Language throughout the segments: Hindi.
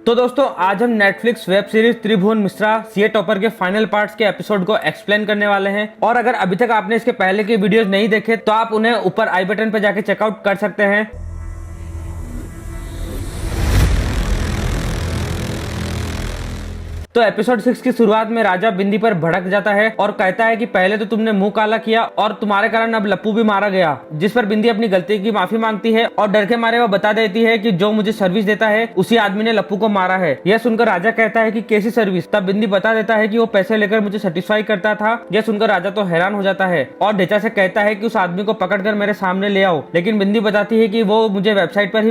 तो दोस्तों आज हम नेटफ्लिक्स वेब सीरीज त्रिभुवन मिश्रा सीए टॉपर के फाइनल पार्ट्स के एपिसोड को एक्सप्लेन करने वाले हैं। और अगर अभी तक आपने इसके पहले के वीडियोस नहीं देखे तो आप उन्हें ऊपर आई बटन पर जाके चेकआउट कर सकते हैं। तो एपिसोड 6 की शुरुआत में राजा बिंदी पर भड़क जाता है और कहता है कि पहले तो तुमने मुंह काला किया और तुम्हारे कारण अब लप्पू भी मारा गया, जिस पर बिंदी अपनी गलती की माफी मांगती है और डर के मारे वो बता देती है कि जो मुझे सर्विस देता है उसी आदमी ने लप्पू को मारा है। यह सुनकर राजा कहता है कि कैसी सर्विस। तब बिंदी बता देता है कि वो पैसे लेकर मुझे सेटिस्फाई करता था। यह सुनकर राजा तो हैरान हो जाता है और ढेचा से कहता है कि उस आदमी को पकड़कर मेरे सामने ले आओ। लेकिन बिंदी बताती है कि वो मुझे वेबसाइट पर ही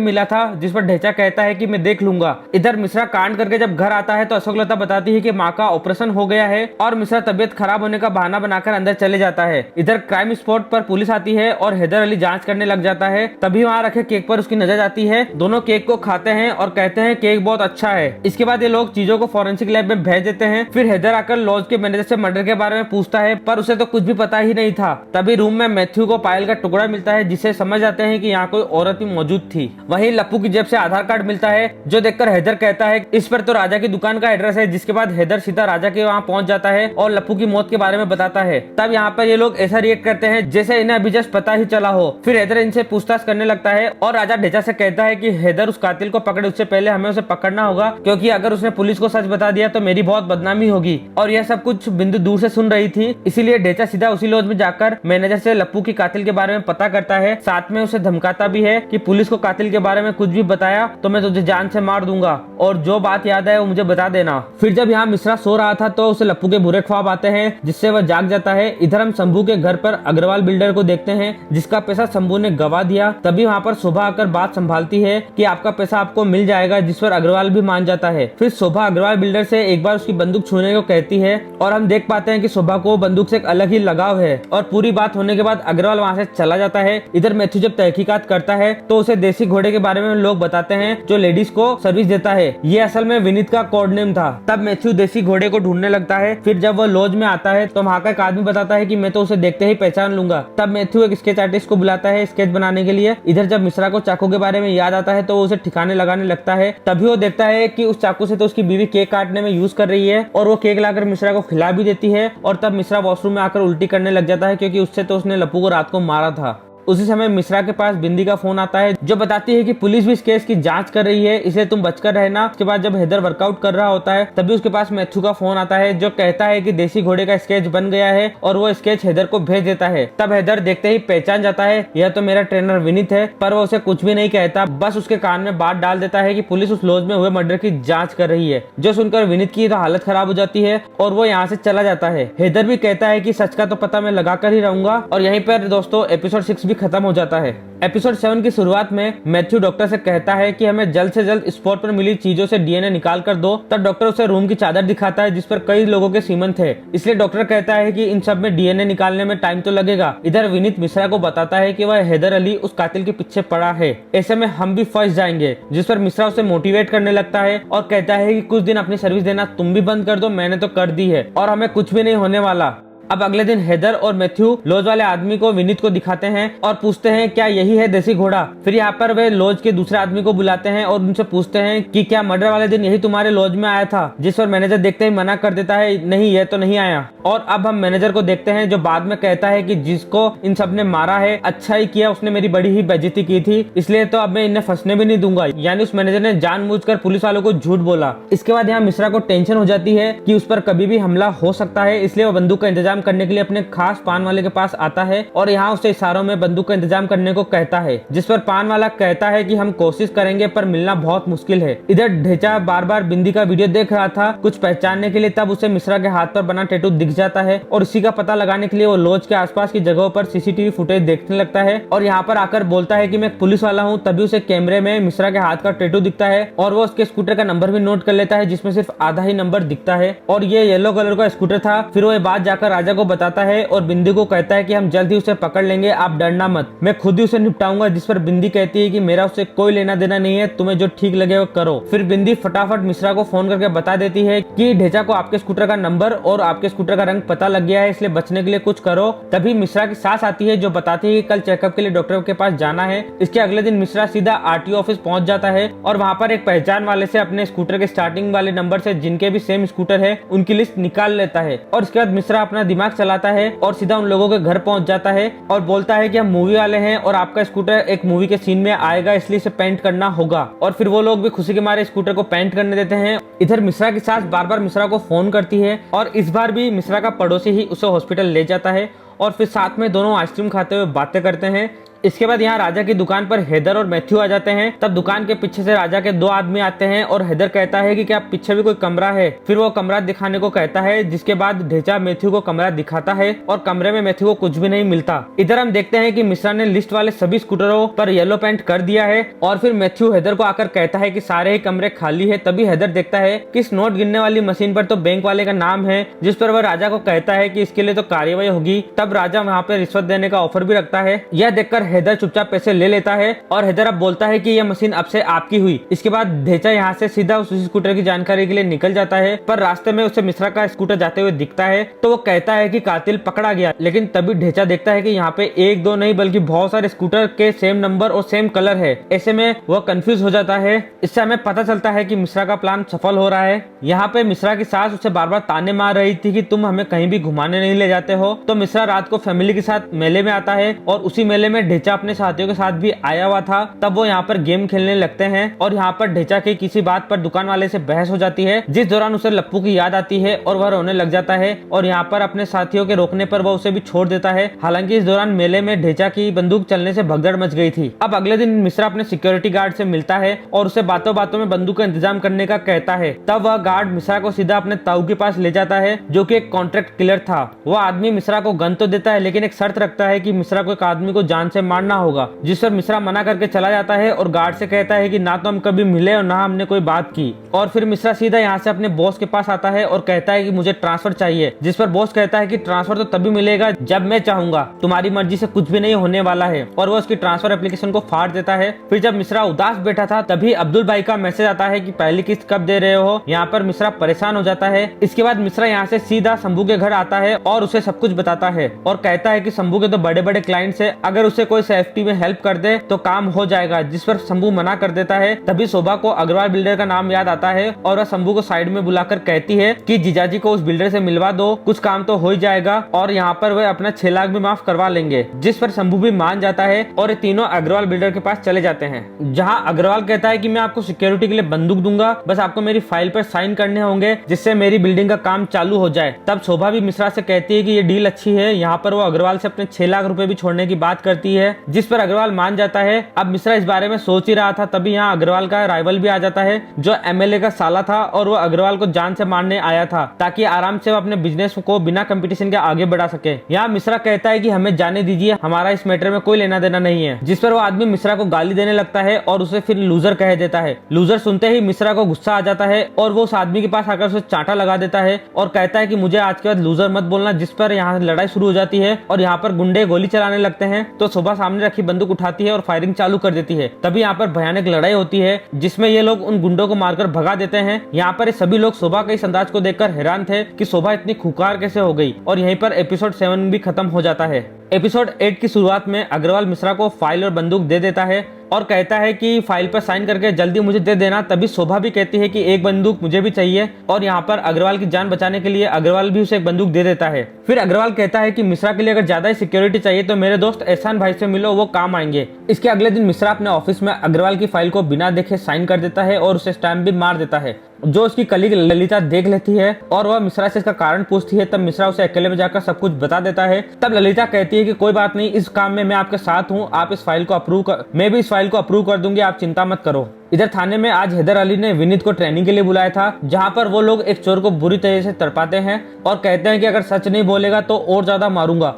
मिला था जिस पर ढेचा कहता है कि मैं देख लूंगा। इधर मिश्रा कांड करके जब घर आता है तो अशोक लता बताती है कि माँ का ऑपरेशन हो गया है और मिश्रा तबियत खराब होने का बहाना बनाकर अंदर चले जाता है। इधर क्राइम स्पॉट पर पुलिस आती है और हैदर अली जांच करने लग जाता है। तभी वहाँ रखे केक पर उसकी नजर जाती है। दोनों केक को खाते हैं और कहते हैं केक बहुत अच्छा है। इसके बाद ये लोग चीजों को फॉरेंसिक लैब में भेज देते हैं। फिर हैदर आकर लॉज के मैनेजर से मर्डर के बारे में पूछता है पर उसे तो कुछ भी पता ही नहीं था। तभी रूम में मैथ्यू को पायल का टुकड़ा मिलता है जिससे समझ जाते हैं कि यहाँ कोई औरत भी मौजूद थी। वहीं लप्पू की जेब से आधार कार्ड मिलता है जो देखकर हैदर कहता है इस पर तो राजा की दुकान का एड्रेस है। जिसके बाद हैदर सीधा राजा के वहाँ पहुंच जाता है और लप्पू की मौत के बारे में बताता है। तब यहाँ पर ये लोग ऐसा रिएक्ट करते हैं जैसे इन्हें अभी जस्ट पता ही चला हो। फिर हैदर इनसे पूछताछ करने लगता है और राजा ढेचा से कहता है कि हैदर उस कातिल को पकड़े उससे पहले हमें उसे पकड़ना होगा, क्योंकि अगर उसने पुलिस को सच बता दिया तो मेरी बहुत बदनामी होगी। और यह सब कुछ बिंदु दूर से सुन रही थी, इसीलिए ढेचा सीधा उसी लॉज में जाकर मैनेजर से लप्पू की कातिल के बारे में पता करता है। साथ में उसे धमकाता भी है कि पुलिस को कातिल के बारे में कुछ भी बताया तो मैं तुझे जान से मार दूंगा और जो बात याद है वो मुझे बता देना। फिर जब यहाँ मिश्रा सो रहा था तो उसे लप्पू के बुरे ख्वाब आते हैं जिससे वह जाग जाता है। इधर हम शंभू के घर पर अग्रवाल बिल्डर को देखते हैं जिसका पैसा शंभू ने गवा दिया। तभी वहाँ पर शोभा आकर बात संभालती है कि आपका पैसा आपको मिल जाएगा, जिस पर अग्रवाल भी मान जाता है। फिर शोभा अग्रवाल बिल्डर से एक बार उसकी बंदूक छूने को कहती है और हम देख पाते हैं कि शोभा को बंदूक से एक अलग ही लगाव है। और पूरी बात होने के बाद अग्रवाल वहाँ से चला जाता है। इधर मैथ्यू जब तहकीकात करता है तो उसे देसी घोड़े के बारे में लोग बताते हैं जो लेडीज को सर्विस देता है। ये असल में विनीत का कोड नेम था। तब मैथ्यू देसी घोड़े को ढूंढने लगता है। फिर जब वो लॉज में आता है तो वहाँ का एक आदमी बताता है कि मैं तो उसे देखते ही पहचान लूंगा। तब मैथ्यू एक स्केच आर्टिस्ट को बुलाता है स्केच बनाने के लिए। इधर जब मिश्रा को चाकू के बारे में याद आता है तो वो उसे ठिकाने लगाने लगता है। तभी वो देखता है कि उस चाकू से तो उसकी बीवी केक काटने में यूज कर रही है और वो केक लाकर मिश्रा को खिला भी देती है। और तब मिश्रा वॉशरूम में आकर उल्टी करने लग जाता है क्योंकि उससे तो उसने लप्पू को रात को मारा था। उसी समय मिश्रा के पास बिंदी का फोन आता है जो बताती है कि पुलिस भी इस केस की जांच कर रही है, इसलिए तुम बचकर रहना। उसके बाद जब हैदर वर्कआउट कर रहा होता है तभी उसके पास मैथ्यू का फोन आता है जो कहता है कि देसी घोड़े का स्केच बन गया है और वो स्केच हैदर को भेज देता है। तब हैदर देखते ही पहचान जाता है यह तो मेरा ट्रेनर विनीत है, पर वो उसे कुछ भी नहीं कहता, बस उसके कान में बात डाल देता है कि पुलिस उस लॉज में हुए मर्डर की जाँच कर रही है। जो सुनकर विनीत की तो हालत खराब हो जाती है और वो यहाँ से चला जाता है। हैदर भी कहता है कि सच का तो पता मैं लगा कर ही रहूंगा। और यहीं पर दोस्तों एपिसोड 6 भी खत्म हो जाता है। एपिसोड 7 की शुरुआत में मैथ्यू डॉक्टर से कहता है कि हमें जल्द से जल्द स्पॉट पर मिली चीजों से डीएनए निकाल कर दो। तब डॉक्टर उसे रूम की चादर दिखाता है जिस पर कई लोगों के सीमन थे, इसलिए डॉक्टर कहता है कि इन सब में डीएनए निकालने में टाइम तो लगेगा। इधर विनीत मिश्रा को बताता है कि वह हैदर अली उस कातिल के पीछे पड़ा है, ऐसे में हम भी फंस जाएंगे। जिस पर मिश्रा उसे मोटिवेट करने लगता है और कहता है कि कुछ दिन अपनी सर्विस देना तुम भी बंद कर दो, मैंने तो कर दी है और हमें कुछ भी नहीं होने वाला। अब अगले दिन हैदर और मैथ्यू लॉज वाले आदमी को विनीत को दिखाते हैं और पूछते हैं क्या यही है देसी घोड़ा। फिर यहाँ पर वे लॉज के दूसरे आदमी को बुलाते हैं और उनसे पूछते हैं कि क्या मर्डर वाले दिन यही तुम्हारे लॉज में आया था, जिस पर मैनेजर देखते ही मना कर देता है नहीं यह तो नहीं आया। और अब हम मैनेजर को देखते हैं जो बाद में कहता है कि जिसको इन सब ने मारा है अच्छा ही किया, उसने मेरी बड़ी ही बेइज्जती की थी, इसलिए तो अब मैं इन्हें फंसने भी नहीं दूंगा। यानी उस मैनेजर ने जानबूझकर पुलिस वालों को झूठ बोला। इसके बाद यहाँ मिश्रा को टेंशन हो जाती है कि उस पर कभी भी हमला हो सकता है, इसलिए वो बंदूक का इंतजाम करने के लिए अपने खास पान वाले के पास आता है और यहाँ उसे इशारों में बंदूक का इंतजाम करने को कहता है। जिस पर पान वाला कहता है कि हम कोशिश करेंगे पर मिलना बहुत मुश्किल है। इधर ढेचा बार बार बिंदी का वीडियो देख रहा था कुछ पहचानने के लिए। तब उसे मिश्रा के हाथ पर बना टैटू दिख जाता है और इसी का पता लगाने के लिए वो लॉज के आसपास की जगहों पर सीसीटीवी फुटेज देखने लगता है और यहाँ पर आकर बोलता है कि मैं पुलिस वाला हूँ। तभी उसे कैमरे में मिश्रा के हाथ का टैटू दिखता है और वो उसके स्कूटर का नंबर भी नोट कर लेता है जिसमें सिर्फ आधा ही नंबर दिखता है और ये येलो कलर का स्कूटर था। फिर वो ये बात जाकर राजा को बताता है और बिंदी को कहता है कि हम जल्द ही उसे पकड़ लेंगे, आप डरना मत, मैं खुद ही उसे निपटाऊंगा। जिस पर बिंदी कहती है कि मेरा उससे कोई लेना देना नहीं है, तुम्हें जो ठीक लगे वो करो। फिर बिंदी फटाफट मिश्रा को फोन करके बता देती है कि ढेचा को आपके स्कूटर का नंबर और आपके स्कूटर का रंग पता लग गया है, इसलिए बचने के लिए कुछ करो। तभी मिश्रा की सास आती है जो बताती है कि कल चेकअप के लिए डॉक्टर के पास जाना है। इसके अगले दिन मिश्रा सीधा आरटीओ ऑफिस पहुंच जाता है और वहां पर एक पहचान वाले से अपने स्कूटर के स्टार्टिंग वाले नंबर से जिनके भी सेम स्कूटर है उनकी लिस्ट निकाल लेता है। और इसके बाद मिश्रा अपना दिमाग चलाता है और सीधा उन लोगों के घर पहुंच जाता है और बोलता है कि हम मूवी वाले हैं और आपका स्कूटर एक मूवी के सीन में आएगा, इसलिए इसे पेंट करना होगा। और फिर वो लोग भी खुशी के मारे स्कूटर को पेंट करने देते हैं। इधर मिश्रा की सास बार बार मिश्रा को फोन करती है और इस बार भी मिश्रा का पड़ोसी ही उसे हॉस्पिटल ले जाता है और फिर साथ में दोनों आइसक्रीम खाते हुए बातें करते हैं। इसके बाद यहाँ राजा की दुकान पर हैदर और मैथ्यू आ जाते हैं। तब दुकान के पीछे से राजा के दो आदमी आते हैं और हैदर कहता है कि क्या पीछे भी कोई कमरा है। फिर वो कमरा दिखाने को कहता है, जिसके बाद ढेचा मैथ्यू को कमरा दिखाता है और कमरे में मैथ्यू को कुछ भी नहीं मिलता। इधर हम देखते हैं कि मिश्रा ने लिस्ट वाले सभी स्कूटरों पर येलो पेंट कर दिया है और फिर मैथ्यू हैदर को आकर कहता है कि सारे ही कमरे खाली है। तभी हैदर देखता है कि इस नोट गिनने वाली मशीन पर तो बैंक वाले का नाम है, जिस पर वह राजा को कहता है कि इसके लिए तो कार्यवाही होगी। तब राजा वहाँ पे रिश्वत देने का ऑफर भी रखता है। यह देखकर हैदर चुपचाप पैसे ले लेता है और हैदर अब बोलता है कि यह मशीन अब से आपकी हुई। इसके बाद ढेचा यहाँ से सीधा उस स्कूटर की जानकारी के लिए निकल जाता है, पर रास्ते में उसे मिश्रा का स्कूटर जाते हुए दिखता है तो वो कहता है कि कातिल पकड़ा गया। लेकिन तभी ढेचा देखता है कि यहाँ पे एक दो नहीं बल्कि बहुत सारे स्कूटर के सेम नंबर और सेम कलर है। ऐसे में वह कंफ्यूज हो जाता है। इससे हमें पता चलता है कि मिश्रा का प्लान सफल हो रहा है। यहाँ पे मिश्रा की सास उसे बार बार ताने मार रही थी कि तुम हमें कहीं भी घुमाने नहीं ले जाते हो। तो मिश्रा रात को फैमिली के साथ मेले में आता है और उसी मेले में ढेचा अपने साथियों के साथ भी आया हुआ था। तब वो यहाँ पर गेम खेलने लगते हैं और यहाँ पर ढेचा की किसी बात पर दुकान वाले से बहस हो जाती है, जिस दौरान उसे लप्पू की याद आती है और वह रोने लग जाता है। और यहाँ पर अपने साथियों के रोकने पर वह उसे भी छोड़ देता है। हालांकि इस दौरान मेले में ढेचा की बंदूक चलने से भगदड़ मच गई थी। अब अगले दिन मिश्रा अपने सिक्योरिटी गार्ड से मिलता है और उसे बातों बातों में बंदूक का इंतजाम करने का कहता है। तब वह गार्ड मिश्रा को सीधा अपने ताऊ के पास ले जाता है जो कि एक कॉन्ट्रैक्ट किलर था। वह आदमी मिश्रा को गन तो देता है लेकिन एक शर्त रखता है कि मिश्रा को एक आदमी को जान से मारना होगा, जिस पर मिश्रा मना करके चला जाता है और गार्ड से कहता है कि ना तो हम कभी मिले और ना हमने कोई बात की। और फिर मिश्रा सीधा यहाँ से अपने बॉस के पास आता है और कहता है कि मुझे ट्रांसफर चाहिए, जिस पर बॉस कहता है कि ट्रांसफर तो तभी मिलेगा जब मैं चाहूंगा, तुम्हारी मर्जी से कुछ भी नहीं होने वाला है। और वो उसकी ट्रांसफर एप्लीकेशन को फाड़ देता है। फिर जब मिश्रा उदास बैठा था तभी अब्दुल भाई का मैसेज आता है कि पहली किस्त कब दे रहे हो। यहाँ पर मिश्रा परेशान हो जाता है। इसके बाद मिश्रा यहाँ से सीधा शंभू के घर आता है और उसे सब कुछ बताता है और कहता है कि शंभू के तो बड़े बड़े क्लाइंट्स है, अगर उसे कोई सेफ्टी में हेल्प कर दे तो काम हो जाएगा, जिस पर शंभू मना कर देता है। तभी शोभा को अग्रवाल बिल्डर का नाम याद आता है और वह शंभू को साइड में बुलाकर कहती है कि जीजाजी को उस बिल्डर से मिलवा दो, कुछ काम तो हो ही जाएगा और यहाँ पर वह अपना 6 लाख भी माफ करवा लेंगे, जिस पर शंभू भी मान जाता है और ये तीनों अग्रवाल बिल्डर के पास चले जाते हैं। जहाँ अग्रवाल कहता है कि मैं आपको सिक्योरिटी के लिए बंदूक दूंगा, बस आपको मेरी फाइल पर साइन करने होंगे जिससे मेरी बिल्डिंग का काम चालू हो जाए। तब शोभा भी मिश्रा से कहती है कि ये डील अच्छी है। यहाँ पर वो अग्रवाल से अपने 6 लाख रुपए भी छोड़ने की बात करती है, जिस पर अग्रवाल मान जाता है। अब मिश्रा इस बारे में सोच ही रहा था तभी यहाँ अग्रवाल का राइवल भी आ जाता है जो एमएलए का साला था और वो अग्रवाल को जान से मारने आया था ताकि आराम से वो अपने बिजनेस को बिना कंपटीशन के आगे बढ़ा सके। यहाँ मिश्रा कहता है कि हमें जाने दीजिए, हमारा इस मैटर में कोई लेना देना नहीं है, जिस पर वो आदमी मिश्रा को गाली देने लगता है और उसे फिर लूजर कह देता है। लूजर सुनते ही मिश्रा को गुस्सा आ जाता है और वो उस आदमी के पास आकर उसे चांटा लगा देता है और कहता है कि मुझे आज के बाद लूजर मत बोलना, जिस पर यहाँ लड़ाई शुरू हो जाती है और यहाँ पर गुंडे गोली चलाने लगते हैं। तो शोभा सामने रखी बंदूक उठाती है और फायरिंग चालू कर देती है। तभी यहाँ पर भयानक लड़ाई होती है जिसमें ये लोग उन गुंडों को मारकर भगा देते हैं। यहाँ पर सभी लोग शोभा के इस अंदाज को देखकर हैरान थे कि शोभा इतनी खुंखार कैसे हो गई। और यहीं पर एपिसोड 7 भी खत्म हो जाता है। एपिसोड 8 की शुरुआत में अग्रवाल मिश्रा को फाइल और बंदूक दे देता है और कहता है कि फाइल पर साइन करके जल्दी मुझे दे देना। तभी शोभा भी कहती है कि एक बंदूक मुझे भी चाहिए और यहाँ पर अग्रवाल की जान बचाने के लिए अग्रवाल भी उसे एक बंदूक दे देता है। फिर अग्रवाल कहता है कि मिश्रा के लिए अगर ज्यादा ही सिक्योरिटी चाहिए तो मेरे दोस्त एहसान भाई से मिलो, वो काम आएंगे। इसके अगले दिन मिश्रा अपने ऑफिस में अग्रवाल की फाइल को बिना देखे साइन कर देता है और उसे स्टैम्प भी मार देता है, जो उसकी कलीग ललिता देख लेती है और वह मिश्रा से इसका कारण पूछती है। तब मिश्रा उसे अकेले में जाकर सब कुछ बता देता है। तब ललिता कहती है कि कोई बात नहीं, इस काम में मैं आपके साथ हूँ, आप इस फाइल को अप्रूव कर, मैं भी इस फाइल को अप्रूव कर दूंगी, आप चिंता मत करो। इधर थाने में आज हैदर अली ने विनीत को ट्रेनिंग के लिए बुलाया था, जहां पर वो लोग एक चोर को बुरी तरह से तड़पाते हैं और कहते हैं कि अगर सच नहीं बोलेगा तो और ज्यादा मारूंगा।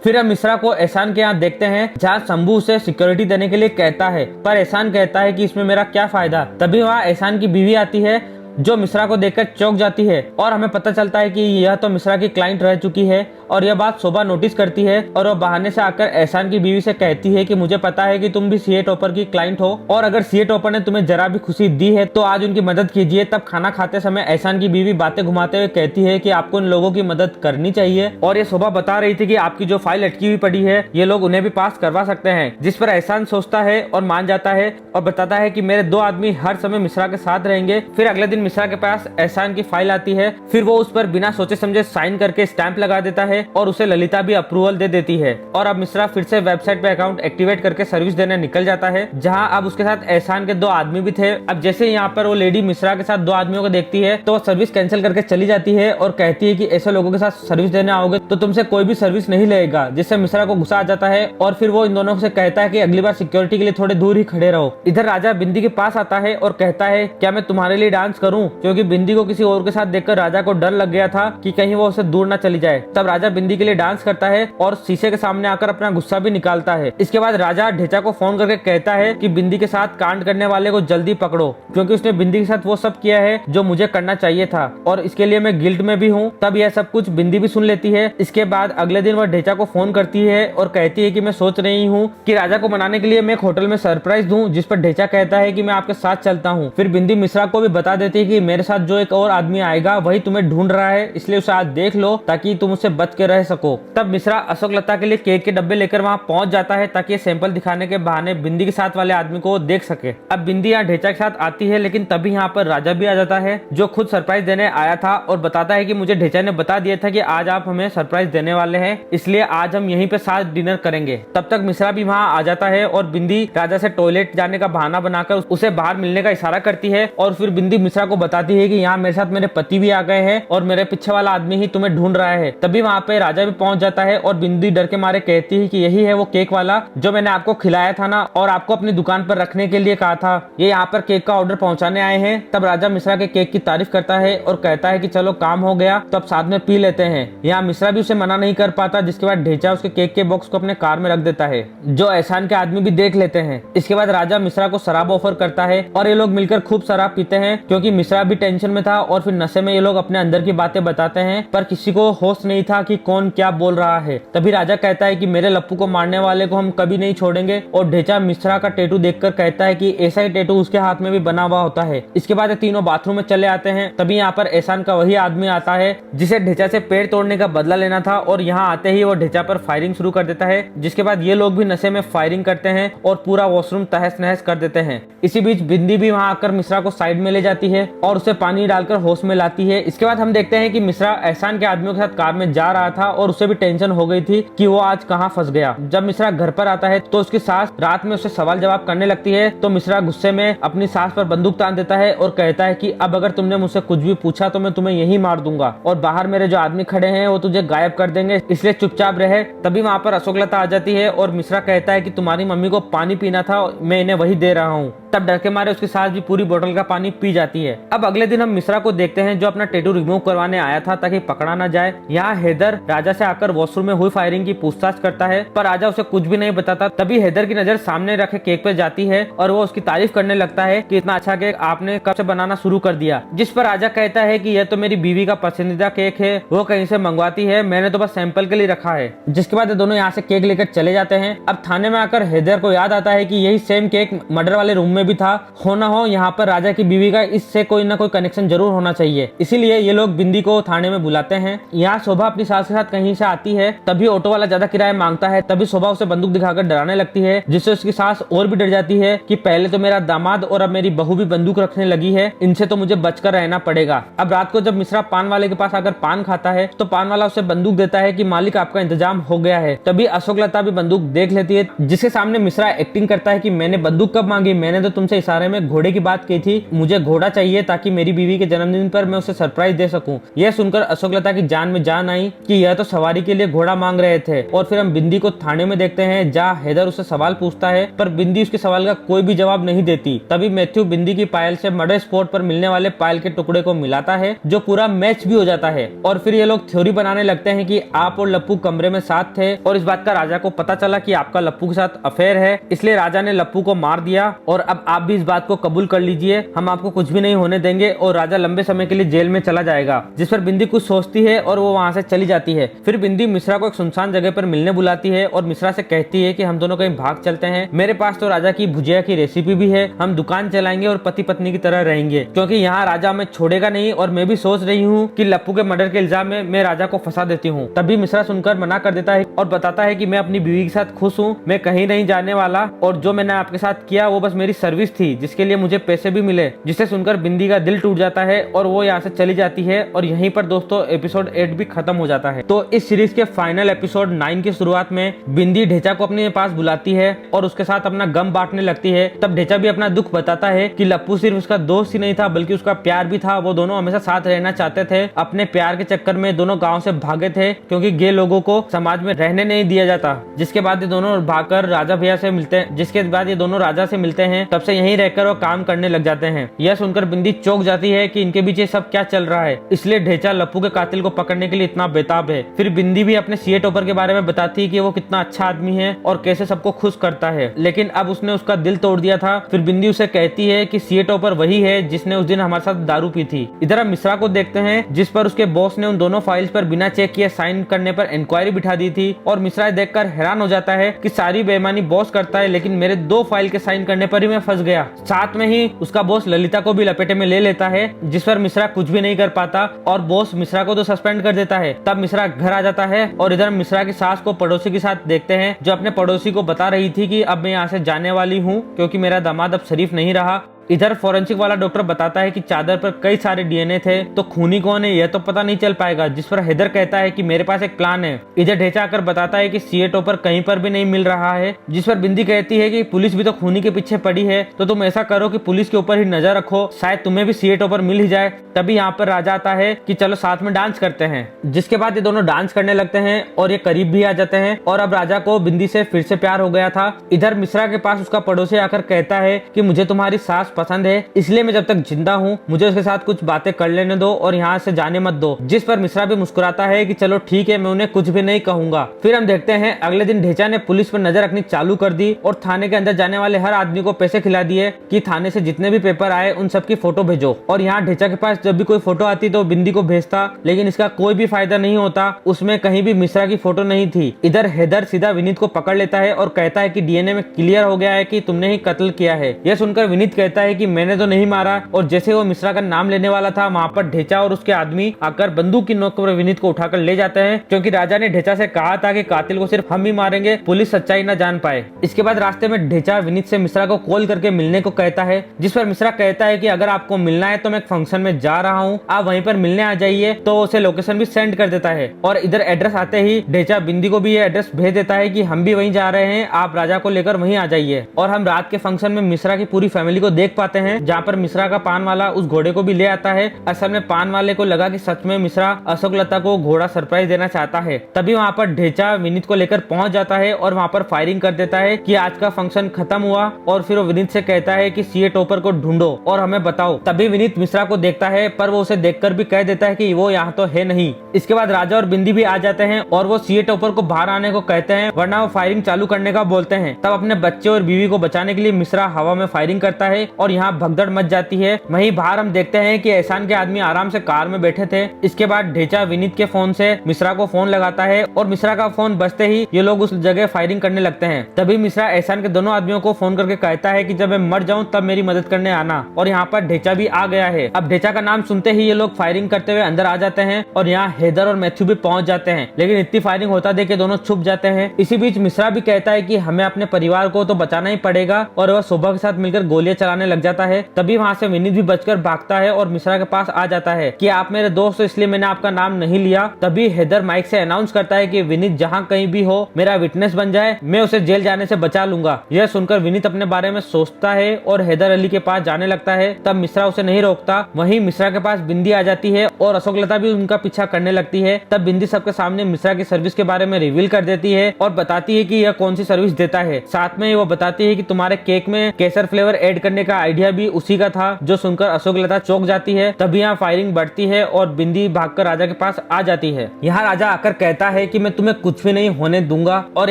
फिर हम मिश्रा को एहसान के यहाँ देखते हैं जहाँ शंभू उसे सिक्योरिटी देने के लिए कहता है, पर एहसान कहता है कि इसमें मेरा क्या फायदा। तभी वहाँ एहसान की बीवी आती है जो मिश्रा को देखकर चौंक जाती है और हमें पता चलता है कि यह तो मिश्रा की क्लाइंट रह चुकी है। और यह बात शोभा नोटिस करती है और वह बहाने से आकर एहसान की बीवी से कहती है कि मुझे पता है कि तुम भी सीए टॉपर की क्लाइंट हो और अगर सीए टॉपर ने तुम्हें जरा भी खुशी दी है तो आज उनकी मदद कीजिए। तब खाना खाते समय एहसान की बीवी बातें घुमाते हुए कहती है कि आपको उन लोगों की मदद करनी चाहिए और ये शोभा बता रही थी कि आपकी जो फाइल अटकी हुई पड़ी है ये लोग उन्हें भी पास करवा सकते हैं। जिस पर एहसान सोचता है और मान जाता है और बताता है कि मेरे 2 आदमी हर समय मिश्रा के साथ रहेंगे। फिर अगले दिन मिश्रा के पास एहसान की फाइल आती है, फिर वो उस पर बिना सोचे समझे साइन करके स्टैंप लगा देता है और उसे ललिता भी अप्रूवल दे देती है। और अब मिश्रा फिर से वेबसाइट पे अकाउंट एक्टिवेट करके सर्विस देने निकल जाता है, जहां अब उसके साथ एहसान के 2 आदमी भी थे। अब जैसे यहाँ पर वो लेडी मिश्रा के साथ 2 आदमियों को देखती है तो वो सर्विस कैंसिल करके चली जाती है और कहती है कि ऐसे लोगों के साथ सर्विस देने आओगे तो तुमसे कोई भी सर्विस नहीं लेगा, जिससे मिश्रा को गुस्सा आ जाता है और फिर वो इन दोनों से कहता है कि अगली बार सिक्योरिटी के लिए थोड़े दूर ही खड़े रहो। इधर राजा बिंदी के पास आता है और कहता है क्या मैं तुम्हारे लिए डांस करूं, क्योंकि बिंदी को किसी और के साथ देखकर राजा को डर लग गया था कि कहीं वो उसे दूर न चली जाए। तब राजा बिंदी के लिए डांस करता है और शीशे के सामने आकर अपना गुस्सा भी निकालता है। इसके बाद राजा ढेचा को फोन करके कहता है कि बिंदी के साथ कांड करने वाले को जल्दी पकड़ो, क्योंकि उसने बिंदी के साथ वो सब किया है जो मुझे करना चाहिए था और इसके लिए मैं गिल्ट में भी हूँ। तब यह सब कुछ बिंदी भी सुन लेती है। इसके बाद अगले दिन वह ढेचा को फोन करती है और कहती है कि मैं सोच रही हूँ कि राजा को मनाने के लिए मैं एक होटल में सरप्राइज दूं, जिस पर ढेचा कहता है कि मैं आपके साथ चलता हूँ। फिर बिंदी मिश्रा को भी बता देती है कि मेरे साथ जो एक और आदमी आएगा वही तुम्हें ढूंढ रहा है, इसलिए उसे आज देख लो ताकि तुम उससे बच के रह सको। तब मिश्रा अशोक लता के लिए केक के डब्बे लेकर वहाँ पहुंच जाता है ताकि सैंपल दिखाने के बहाने बिंदी के साथ वाले आदमी को देख सके। अब बिंदी यहाँ ढेचा के साथ आती है, लेकिन तभी यहाँ पर राजा भी आ जाता है जो खुद सरप्राइज देने आया था और बताता है कि मुझे ढेचा ने बता दिया था कि आज आप हमें सरप्राइज देने वाले हैं, इसलिए आज हम यहीं पे साथ डिनर करेंगे। तब तक मिश्रा भी वहाँ आ जाता है और बिंदी राजा से टॉयलेट जाने का बहाना बनाकर उसे बाहर मिलने का इशारा करती है और फिर बिंदी मिश्रा को बताती है कि यहाँ मेरे साथ मेरे पति भी आ गए हैं और मेरे पीछे वाला आदमी ही तुम्हें ढूंढ रहा है। तभी वहाँ पे राजा भी पहुंच जाता है और बिंदी डर के मारे कहती है कि यही है वो केक वाला जो मैंने आपको खिलाया था ना और आपको अपनी दुकान पर रखने के लिए कहा था, ये यहाँ पर केक का ऑर्डर पहुंचाने आए हैं। तब राजा मिश्रा के केक की तारीफ करता है और कहता है कि चलो काम हो गया तो अब साथ में पी लेते हैं। यहाँ मिश्रा भी उसे मना नहीं कर पाता, जिसके बाद ढेचा उसके केक के बॉक्स को अपने कार में रख देता है, जो एहसान के आदमी भी देख लेते हैं। इसके बाद राजा मिश्रा को शराब ऑफर करता है और ये लोग मिलकर खूब शराब पीते हैं, क्योंकि मिश्रा भी टेंशन में था और फिर नशे में ये लोग अपने अंदर की बातें बताते हैं, पर किसी को होश नहीं था कि कौन क्या बोल रहा है। तभी राजा कहता है कि मेरे लप्पू को मारने वाले को हम कभी नहीं छोड़ेंगे और ढेचा मिश्रा का टैटू देखकर कहता है कि ऐसा ही टैटू उसके हाथ में भी बना हुआ होता है। इसके बाद तीनों बाथरूम में चले आते हैं। तभी यहाँ पर एहसान का वही आदमी आता है जिसे ढेचा से पेड़ तोड़ने का बदला लेना था और यहाँ आते ही वो ढेचा पर फायरिंग शुरू कर देता है, जिसके बाद ये लोग भी नशे में फायरिंग करते हैं और पूरा वॉशरूम तहस नहस कर देते हैं। इसी बीच बिंदी भी वहाँ आकर मिश्रा को साइड में ले जाती है और उसे पानी डालकर होश में लाती है। इसके बाद हम देखते हैं कि मिश्रा एहसान के आदमियों के साथ कार में जा रहा था और उसे भी टेंशन हो गई थी कि वो आज कहाँ फंस गया। जब मिश्रा घर पर आता है तो उसकी सास रात में उसे सवाल जवाब करने लगती है, तो मिश्रा गुस्से में अपनी सास पर बंदूक तान देता है और कहता है कि अब अगर तुमने मुझसे कुछ भी पूछा तो मैं तुम्हें यही मार दूंगा और बाहर मेरे जो आदमी खड़े हैं वो तुझे गायब कर देंगे, इसलिए चुपचाप रहे। तभी वहाँ पर अशोक लता आ जाती है और मिश्रा कहता है कि तुम्हारी मम्मी को पानी पीना था, मैं इन्हें वही दे रहा हूँ। तब डर के मारे उसकी सास भी पूरी बोतल का पानी पी जाती है। अब अगले दिन हम मिश्रा को देखते हैं जो अपना टैटू रिमूव करवाने आया था ताकि पकड़ा ना जाए। यहाँ हैदर राजा से आकर वॉशरूम में हुई फायरिंग की पूछताछ करता है, पर राजा उसे कुछ भी नहीं बताता। तभी हैदर की नजर सामने रखे केक पे जाती है और वो उसकी तारीफ करने लगता है कि इतना अच्छा केक आपने कब से बनाना शुरू कर दिया। जिस पर राजा कहता है कि यह तो मेरी बीवी का पसंदीदा केक है, वो कहीं से मंगवाती है, मैंने तो बस सैंपल के लिए रखा है। जिसके बाद दोनों यहाँ से केक लेकर चले जाते हैं। अब थाने में आकर हैदर को याद आता है कि यही सेम केक मर्डर वाले रूम में भी था। हो ना हो यहाँ पर राजा की बीवी का इससे कोई ना कोई कनेक्शन जरूर होना चाहिए, इसीलिए ये लोग बिंदी को थाने में बुलाते हैं। यहाँ शोभा अपनी सास के साथ कहीं से आती है, तभी ऑटो वाला ज्यादा किराया मांगता है। तभी शोभा उसे बंदूक दिखाकर डराने लगती है, जिससे उसकी सास और भी डर जाती है कि पहले तो मेरा दामाद और अब मेरी बहू भी बंदूक रखने लगी है, इनसे तो मुझे बचकर रहना पड़ेगा। अब रात को जब मिश्रा पान वाले के पास आकर पान खाता है तो पान वाला उसे बंदूक देता है कि मालिक आपका इंतजाम हो गया है। तभी अशोक लता भी बंदूक देख लेती है, जिसके सामने मिश्रा एक्टिंग करता है कि मैंने बंदूक कब मांगी, मैंने तो तुमसे इशारे में घोड़े की बात की थी, मुझे घोड़ा चाहिए ताकि मेरी बीवी के जन्मदिन पर मैं उसे सरप्राइज दे सकूं। यह सुनकर अशोक लता की जान में जान आई कि यह तो सवारी के लिए घोड़ा मांग रहे थे। और फिर हम बिंदी को थाने में देखते हैं, जहाँ हैदर उससे सवाल पूछता है पर बिंदी उसके सवाल का कोई भी जवाब नहीं देती। तभी मैथ्यू बिंदी की पायल से मर्डर स्पॉट पर मिलने वाले पायल के टुकड़े को मिलाता है, जो पूरा मैच भी हो जाता है। और फिर ये लोग थ्योरी बनाने लगते हैं कि आप और लप्पू कमरे में साथ थे और इस बात का राजा को पता चला कि आपका लप्पू के साथ अफेयर है, इसलिए राजा ने लप्पू को मार दिया और अब अब आप भी इस बात को कबूल कर लीजिए, हम आपको कुछ भी नहीं होने देंगे। और राजा लंबे समय के लिए जेल में चला जाएगा। जिस पर बिंदी कुछ सोचती है और वो वहाँ से चली जाती है। फिर बिंदी मिश्रा को एक सुनसान जगह पर मिलने बुलाती है और मिश्रा से कहती है कि हम दोनों कहीं भाग चलते हैं, मेरे पास तो राजा की भुजिया की रेसिपी भी है, हम दुकान चलाएंगे और पति पत्नी की तरह रहेंगे, क्योंकि यहाँ राजा हमें छोड़ेगा नहीं और मैं भी सोच रही हूँ कि लप्पू के मर्डर के इल्जाम में मैं राजा को फंसा देती हूँ। तभी मिश्रा सुनकर मना कर देता है और बताता है कि मैं अपनी बीवी के साथ खुश हूँ, मैं कहीं नहीं जाने वाला और जो मैंने आपके साथ किया वो बस मेरी सर्विस थी जिसके लिए मुझे पैसे भी मिले। जिसे सुनकर बिंदी का दिल टूट जाता है और वो यहाँ से चली जाती है। और यहीं पर दोस्तों एपिसोड 8 भी खत्म हो जाता है। तो इस सीरीज के फाइनल एपिसोड 9 की शुरुआत में बिंदी ढेचा को अपने पास बुलाती है और उसके साथ अपना गम बांटने लगती है। तब ढेचा भी अपना दुख बताता है कि लप्पू सिर्फ उसका दोस्त ही नहीं था बल्कि उसका प्यार भी था। वो दोनों हमेशा साथ रहना चाहते थे। अपने प्यार के चक्कर में दोनों गाँव से भागे थे क्योंकि गे लोगों को समाज में रहने नहीं दिया जाता। जिसके बाद ये दोनों भागकर राजा भैया से मिलते हैं। जिसके बाद ये दोनों राजा से मिलते हैं। तब से यहीं रहकर वो काम करने लग जाते हैं। यह सुनकर बिंदी चौंक जाती है कि इनके बीच ये सब क्या चल रहा है। इसलिए ढेचा लप्पू के कातिल को पकड़ने के लिए इतना बेताब है। फिर बिंदी भी अपने सीए टॉपर के बारे में बताती है कि वो कितना अच्छा आदमी है और कैसे सबको खुश करता है, लेकिन अब उसने उसका दिल तोड़ दिया था। फिर बिंदी उसे कहती है कि सीए टॉपर वही है जिसने उस दिन हमारे साथ दारू पी थी। इधर हम मिश्रा को देखते हैं जिस पर उसके बॉस ने उन दोनों फाइल्स पर बिना चेक किए साइन करने पर इंक्वायरी बिठा दी थी। और मिश्रा देखकर हैरान हो जाता है कि सारी बेईमानी बॉस करता है लेकिन मेरे 2 फाइल के साइन करने पर ही मैं फंस गया। साथ में ही उसका बॉस ललिता को भी लपेटे में ले लेता है जिस पर मिश्रा कुछ भी नहीं कर पाता और बॉस मिश्रा को तो सस्पेंड कर देता है। तब मिश्रा घर आ जाता है और इधर मिश्रा की सास को पड़ोसी के साथ देखते हैं जो अपने पड़ोसी को बता रही थी कि अब मैं यहाँ से जाने वाली हूँ क्योंकि मेरा दामाद अब शरीफ नहीं रहा। इधर फोरेंसिक वाला डॉक्टर बताता है कि चादर पर कई सारे डीएनए थे तो खूनी कौन है यह तो पता नहीं चल पाएगा। जिस पर हैदर कहता है कि मेरे पास एक प्लान है। इधर ढेचा आकर बताता है कि सीए टॉपर कहीं पर भी नहीं मिल रहा है। जिस पर बिंदी कहती है कि पुलिस भी तो खूनी के पीछे पड़ी है तो तुम ऐसा करो कि पुलिस के ऊपर ही नजर रखो, शायद तुम्हें भी सीए टॉपर मिल ही जाए। तभी यहाँ पर राजा आता है कि चलो साथ में डांस करते हैं। जिसके बाद ये दोनों डांस करने लगते हैं और ये करीब भी आ जाते हैं और अब राजा को बिंदी से फिर से प्यार हो गया था। इधर मिश्रा के पास उसका पड़ोसी आकर कहता है कि मुझे तुम्हारी सास पसंद है, इसलिए मैं जब तक जिंदा हूँ मुझे उसके साथ कुछ बातें कर लेने दो और यहाँ से जाने मत दो। जिस पर मिश्रा भी मुस्कुराता है कि चलो ठीक है, मैं उन्हें कुछ भी नहीं कहूंगा। फिर हम देखते हैं अगले दिन ढेचा ने पुलिस पर नजर रखनी चालू कर दी और थाने के अंदर जाने वाले हर आदमी को पैसे खिला दिए कि थाने से जितने भी पेपर आए उन सबकी फोटो भेजो। और यहाँ ढेचा के पास जब भी कोई फोटो आती तो बिंदी को भेजता, लेकिन इसका कोई भी फायदा नहीं होता, उसमें कहीं भी मिश्रा की फोटो नहीं थी। इधर हैदर सीधा विनीत को पकड़ लेता है और कहता है कि डीएनए में क्लियर हो गया है कि तुमने ही कत्ल किया है। यह सुनकर विनीत कहता है कि मैंने तो नहीं मारा। और जैसे वो मिश्रा का नाम लेने वाला था वहाँ पर ढेचा और उसके आदमी आकर बंदूक की नोक पर विनीत को उठाकर ले जाते हैं क्योंकि राजा ने ढेचा से कहा था कि कातिल को सिर्फ हम ही मारेंगे, पुलिस सच्चाई न जान पाए। इसके बाद रास्ते में ढेचा विनीत से मिश्रा को कॉल करके मिलने को कहता है। जिस पर मिश्रा कहता है कि अगर आपको मिलना है तो मैं एक फंक्शन में जा रहा हूँ, आप वहीं पर मिलने आ जाइए। तो उसे लोकेशन भी सेंड कर देता है और इधर एड्रेस आते ही ढेचा बिंदी को भी ये एड्रेस भेज देता है कि हम भी वहीं जा रहे हैं, आप राजा को लेकर वहीं आ जाइए। और हम रात के फंक्शन में मिश्रा की पूरी फैमिली को देख पाते हैं जहाँ पर मिश्रा का पान वाला उस घोड़े को भी ले आता है। असल में पान वाले को लगा कि सच में मिश्रा अशोक लता को घोड़ा सरप्राइज देना चाहता है। तभी वहाँ पर ढेचा विनीत को लेकर पहुंच जाता है और वहाँ पर फायरिंग कर देता है कि आज का फंक्शन खत्म हुआ। और फिर वो विनीत से कहता है कि सीए टॉपर को ढूंढो और हमें बताओ। तभी विनीत मिश्रा को देखता है पर वो उसे देखकर भी कह देता है कि वो यहाँ तो है नहीं। इसके बाद राजा और बिंदी भी आ जाते हैं और वो सीए टॉपर को बाहर आने को कहते हैं वरना वो फायरिंग चालू करने का बोलते हैं। तब अपने बच्चे और बीवी को बचाने के लिए मिश्रा हवा में फायरिंग करता है और यहाँ भगदड़ मच जाती है। वहीं बाहर हम देखते हैं कि एहसान के आदमी आराम से कार में बैठे थे। इसके बाद ढेचा विनीत के फोन से मिश्रा को फोन लगाता है और मिश्रा का फोन बजते ही ये लोग उस जगह फायरिंग करने लगते हैं। तभी मिश्रा एहसान के दोनों आदमियों को फोन करके कहता है कि जब मैं मर जाऊं तब मेरी मदद करने आना। और यहाँ पर ढेचा भी आ गया है। अब ढेचा का नाम सुनते ही ये लोग फायरिंग करते हुए अंदर आ जाते हैं और यहाँ हैदर और मैथ्यू भी पहुंच जाते हैं, लेकिन इतनी फायरिंग होता देख के दोनों छुप जाते हैं। इसी बीच मिश्रा भी कहता है कि हमें अपने परिवार को तो बचाना ही पड़ेगा और वह शोभा के साथ मिलकर गोलियां चलाने लग जाता है। तभी वहाँ से विनीत भी बचकर भागता है और मिश्रा के पास आ जाता है कि आप मेरे दोस्त हो इसलिए मैंने आपका नाम नहीं लिया। तभी हैदर माइक से अनाउंस करता है कि विनीत जहाँ कहीं भी हो मेरा विटनेस बन जाए, मैं उसे जेल जाने से बचा लूंगा। यह सुनकर विनीत अपने बारे में सोचता है और हैदर अली के पास जाने लगता है। तब मिश्रा उसे नहीं रोकता। वहीं मिश्रा के पास बिंदी आ जाती है और अशोक लता भी उनका पीछा करने लगती है। तब बिंदी सबके सामने मिश्रा की सर्विस के बारे में रिवील कर देती है और बताती है कि यह कौन सी सर्विस देता है। साथ में वो बताती है कि तुम्हारे केक में केसर फ्लेवर ऐड करने का आइडिया भी उसी का था, जो सुनकर अशोकलता चौंक जाती है। तभी यहाँ फायरिंग बढ़ती है और बिंदी भागकर राजा के पास आ जाती है। यहाँ राजा आकर कहता है कि मैं तुम्हें कुछ भी नहीं होने दूंगा, और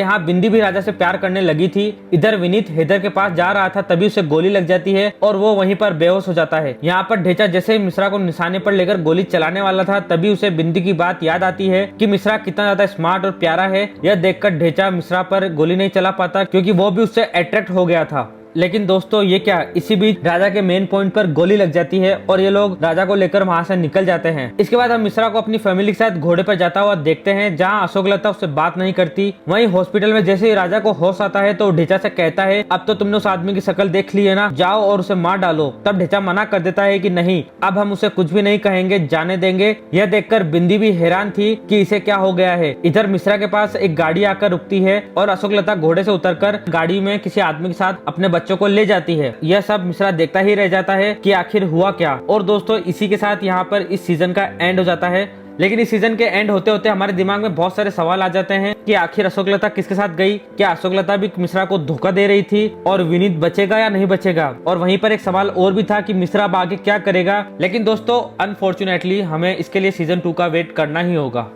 यहाँ बिंदी भी राजा से प्यार करने लगी थी। इधर विनीत हैदर के पास जा रहा था, तभी उसे गोली लग जाती है और वो वहीं पर बेहोश हो जाता है। यहाँ पर ढेंचा जैसे ही मिश्रा को निशाने पर लेकर गोली चलाने वाला था, तभी उसे बिंदी की बात याद आती है कि मिश्रा कितना ज्यादा स्मार्ट और प्यारा है। यह देखकर ढेंचा मिश्रा पर गोली नहीं चला पाता, क्योंकि वो भी उससे अट्रैक्ट हो गया था। लेकिन दोस्तों ये क्या, इसी बीच राजा के मेन पॉइंट पर गोली लग जाती है और ये लोग राजा को लेकर वहां से निकल जाते हैं। इसके बाद हम मिश्रा को अपनी फैमिली के साथ घोड़े पर जाता हुआ देखते हैं, जहां अशोकलता उससे बात नहीं करती। वहीं हॉस्पिटल में जैसे ही राजा को होश आता है तो ढेंचा से कहता है, अब तो तुमने उस आदमी की शक्ल देख ली है ना, जाओ और उसे मार डालो। तब ढेंचा मना कर देता है कि नहीं, अब हम उसे कुछ भी नहीं कहेंगे, जाने देंगे। यह देखकर बिंदी भी हैरान थी कि इसे क्या हो गया है। इधर मिश्रा के पास एक गाड़ी आकर रुकती है और अशोकलता घोड़े से उतरकर गाड़ी में किसी आदमी के साथ अपने बच्चों को ले जाती है। यह सब मिश्रा देखता ही रह जाता है कि आखिर हुआ क्या। और दोस्तों इसी के साथ यहाँ पर इस सीजन का एंड हो जाता है। लेकिन इस सीजन के एंड होते होते हमारे दिमाग में बहुत सारे सवाल आ जाते हैं कि आखिर अशोकलता किसके साथ गई, क्या अशोकलता भी मिश्रा को धोखा दे रही थी, और विनीत बचेगा या नहीं बचेगा। और वहीं पर एक सवाल और भी था कि मिश्रा अब आगे क्या करेगा। लेकिन दोस्तों अनफॉर्चुनेटली हमें इसके लिए सीजन 2 का वेट करना ही होगा।